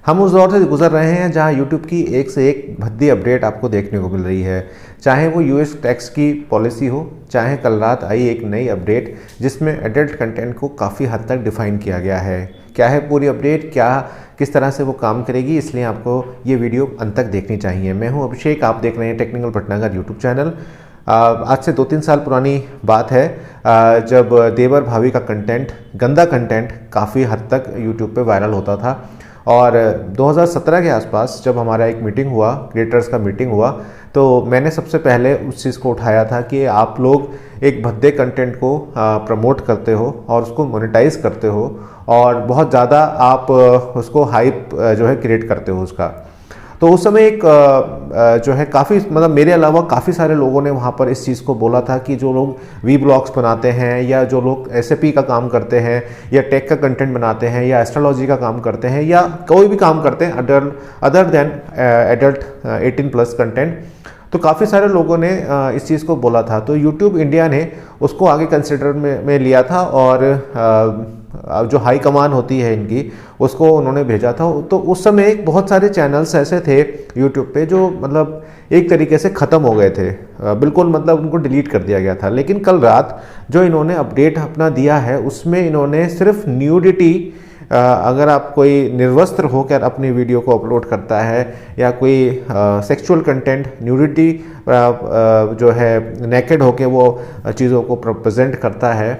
हम उस दौर से गुजर रहे हैं जहां YouTube की एक से एक भद्दी अपडेट आपको देखने को मिल रही है, चाहे वो यूएस टैक्स की पॉलिसी हो, चाहे कल रात आई एक नई अपडेट जिसमें एडल्ट कंटेंट को काफ़ी हद तक डिफ़ाइन किया गया है। क्या है पूरी अपडेट, क्या किस तरह से वो काम करेगी, इसलिए आपको ये वीडियो अंत तक देखनी चाहिए। मैं हूं अभिषेक, आप देख रहे हैं टेक्निकल भटनागर यूट्यूब चैनल। आज से 2-3 साल पुरानी बात है जब देवर भाभी का कंटेंट, गंदा कंटेंट काफ़ी हद तक यूट्यूब पे वायरल होता था। और 2017 के आसपास जब हमारा एक मीटिंग हुआ, क्रिएटर्स का मीटिंग हुआ, तो मैंने सबसे पहले उस चीज़ को उठाया था कि आप लोग एक भद्दे कंटेंट को प्रमोट करते हो और उसको मोनेटाइज करते हो और बहुत ज़्यादा आप उसको हाइप जो है क्रिएट करते हो उसका। तो उस समय एक जो है काफ़ी, मतलब मेरे अलावा काफ़ी सारे लोगों ने वहाँ पर इस चीज़ को बोला था कि जो लोग वी ब्लॉग्स बनाते हैं या जो लोग एसएपी का काम करते हैं या टेक का कंटेंट बनाते हैं या एस्ट्रोलॉजी का काम करते हैं या कोई भी काम करते हैं अदर देन एडल्ट 18+ कंटेंट, तो काफ़ी सारे लोगों ने इस चीज़ को बोला था। तो यूट्यूब इंडिया ने उसको आगे कंसिडर में लिया था और जो हाई कमान होती है इनकी, उसको उन्होंने भेजा था। तो उस समय एक बहुत सारे चैनल्स ऐसे थे यूट्यूब पे जो मतलब एक तरीके से ख़त्म हो गए थे, बिल्कुल मतलब उनको डिलीट कर दिया गया था। लेकिन कल रात जो इन्होंने अपडेट अपना दिया है उसमें इन्होंने सिर्फ न्यूडिटी, अगर आप कोई निर्वस्त्र होकर अपनी वीडियो को अपलोड करता है या कोई सेक्सुअल कंटेंट, न्यूडिटी जो है नेकेड होकर वो चीज़ों को प्रेजेंट करता है,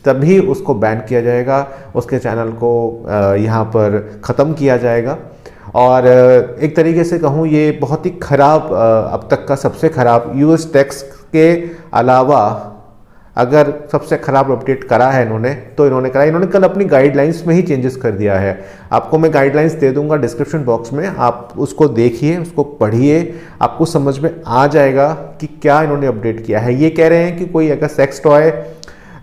तभी उसको बैन किया जाएगा, उसके चैनल को यहाँ पर ख़त्म किया जाएगा। और एक तरीके से कहूँ ये बहुत ही ख़राब, अब तक का सबसे ख़राब, यूएस टैक्स के अलावा अगर सबसे ख़राब अपडेट करा है इन्होंने, तो इन्होंने कल अपनी गाइडलाइंस में ही चेंजेस कर दिया है। आपको मैं गाइडलाइंस दे दूंगा डिस्क्रिप्शन बॉक्स में, आप उसको देखिए, उसको पढ़िए, आपको समझ में आ जाएगा कि क्या इन्होंने अपडेट किया है। ये कह रहे हैं कि कोई अगर सेक्स टॉय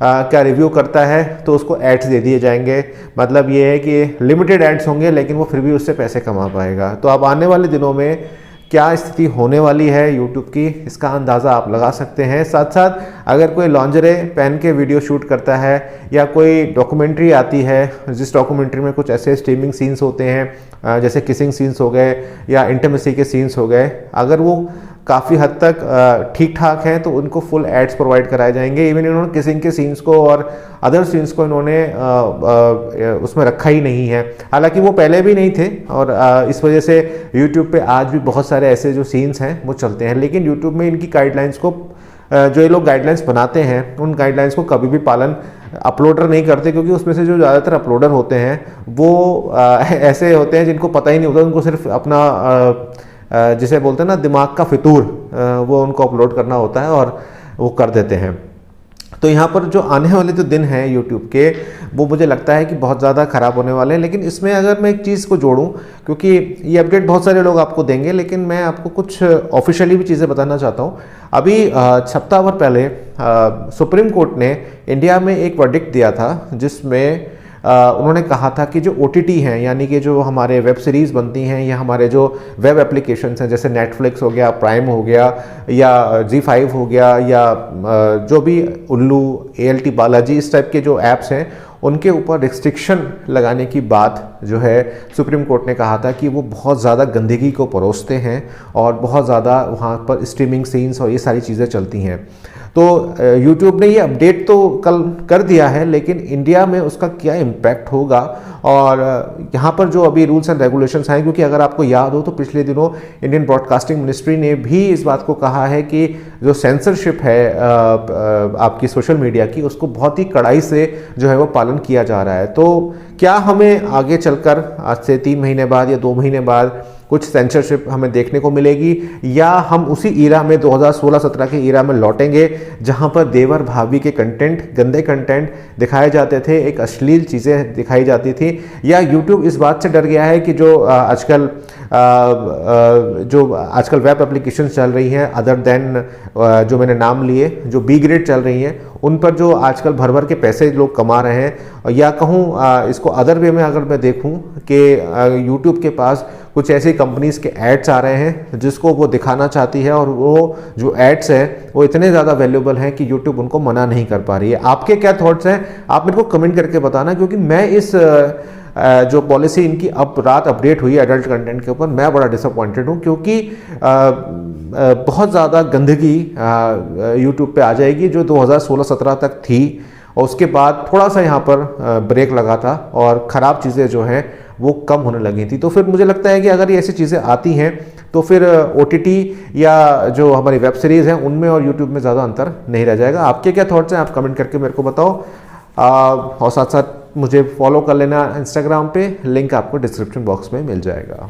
क्या रिव्यू करता है तो उसको एड्स दे दिए जाएंगे, मतलब ये है कि लिमिटेड एड्स होंगे लेकिन वो फिर भी उससे पैसे कमा पाएगा। तो अब आने वाले दिनों में क्या स्थिति होने वाली है यूट्यूब की, इसका अंदाज़ा आप लगा सकते हैं। साथ साथ अगर कोई लॉन्जरे पहन के वीडियो शूट करता है या कोई डॉक्यूमेंट्री आती है जिस डॉक्यूमेंट्री में कुछ ऐसे स्ट्रीमिंग सीन्स होते हैं जैसे किसिंग सीन्स हो गए या इंटीमेसी के सीन्स हो गए, अगर वो काफ़ी हद तक ठीक ठाक हैं तो उनको फुल एड्स प्रोवाइड कराए जाएंगे। इवन इन्होंने किसिंग के सीन्स को और अदर सीन्स को इन्होंने उसमें रखा ही नहीं है, हालांकि वो पहले भी नहीं थे और इस वजह से यूट्यूब पे आज भी बहुत सारे ऐसे जो सीन्स हैं वो चलते हैं। लेकिन यूट्यूब में इनकी गाइडलाइंस को, जो ये लोग गाइडलाइंस बनाते हैं उन गाइडलाइंस को कभी भी पालन अपलोडर नहीं करते, क्योंकि उसमें से जो ज़्यादातर अपलोडर होते हैं वो ऐसे होते हैं जिनको पता ही नहीं होता, उनको सिर्फ अपना जिसे बोलते हैं ना दिमाग का फितूर, वो उनको अपलोड करना होता है और वो कर देते हैं। तो यहाँ पर जो आने वाले जो दिन हैं यूट्यूब के, वो मुझे लगता है कि बहुत ज़्यादा ख़राब होने वाले हैं। लेकिन इसमें अगर मैं एक चीज़ को जोड़ूं, क्योंकि ये अपडेट बहुत सारे लोग आपको देंगे, लेकिन मैं आपको कुछ ऑफिशियली भी चीज़ें बताना चाहता हूँ। अभी हफ्ता भर पहले सुप्रीम कोर्ट ने इंडिया में एक वर्डिक्ट दिया था जिसमें उन्होंने कहा था कि जो OTT हैं, यानी कि जो हमारे वेब सीरीज़ बनती हैं या हमारे जो वेब एप्लीकेशंस हैं जैसे नेटफ्लिक्स हो गया, प्राइम हो गया या ZEE5 हो गया या जो भी उल्लू, ALT बालाजी, इस टाइप के जो ऐप्स हैं उनके ऊपर रिस्ट्रिक्शन लगाने की बात जो है सुप्रीम कोर्ट ने कहा था कि वो बहुत ज़्यादा गंदगी को परोसते हैं और बहुत ज़्यादा वहाँ पर स्ट्रीमिंग सीन्स और ये सारी चीज़ें चलती हैं। तो YouTube ने ये अपडेट तो कल कर दिया है, लेकिन इंडिया में उसका क्या इम्पैक्ट होगा और यहाँ पर जो अभी रूल्स एंड रेगुलेशंस हैं, क्योंकि अगर आपको याद हो तो पिछले दिनों इंडियन ब्रॉडकास्टिंग मिनिस्ट्री ने भी इस बात को कहा है कि जो सेंसरशिप है आपकी सोशल मीडिया की, उसको बहुत ही कड़ाई से जो है वो पालन किया जा रहा है। तो क्या हमें आगे चलकर आज से 3 महीने बाद या 2 महीने बाद कुछ सेंसरशिप हमें देखने को मिलेगी, या हम उसी ईरा में 2016-17 के ईरा में लौटेंगे जहां पर देवर भाभी के कंटेंट, गंदे कंटेंट दिखाए जाते थे, एक अश्लील चीज़ें दिखाई जाती थी, या यूट्यूब इस बात से डर गया है कि जो आजकल वेब एप्लीकेशन चल रही हैं अदर देन जो मैंने नाम लिए, जो बी ग्रेड चल रही हैं, उन पर जो आजकल भर भर के पैसे लोग कमा रहे हैं, या कहूँ इसको अदर वे में अगर मैं देखूँ कि यूट्यूब के पास कुछ ऐसी कंपनीज़ के एड्स आ रहे हैं जिसको वो दिखाना चाहती है और वो जो एड्स हैं वो इतने ज़्यादा वैल्यूबल हैं कि यूट्यूब उनको मना नहीं कर पा रही है। आपके क्या थॉट्स हैं, आप मेरे को कमेंट करके बताना, क्योंकि मैं इस जो पॉलिसी इनकी अब रात अपडेट हुई है एडल्ट कंटेंट के ऊपर, मैं बड़ा डिसअपॉइंटेड हूँ, क्योंकि बहुत ज़्यादा गंदगी यूट्यूब पे आ जाएगी जो 2016-17 तक थी, और उसके बाद थोड़ा सा यहाँ पर ब्रेक लगा था और ख़राब चीज़ें जो हैं वो कम होने लगी थी। तो फिर मुझे लगता है कि अगर ये ऐसी चीज़ें आती हैं तो फिर OTT या जो हमारी वेब सीरीज़ हैं उनमें और यूट्यूब में ज़्यादा अंतर नहीं रह जाएगा। आपके क्या थॉट्स हैं, आप कमेंट करके मेरे को बताओ। और साथ साथ मुझे फॉलो कर लेना इंस्टाग्राम पे, लिंक आपको डिस्क्रिप्शन बॉक्स में मिल जाएगा।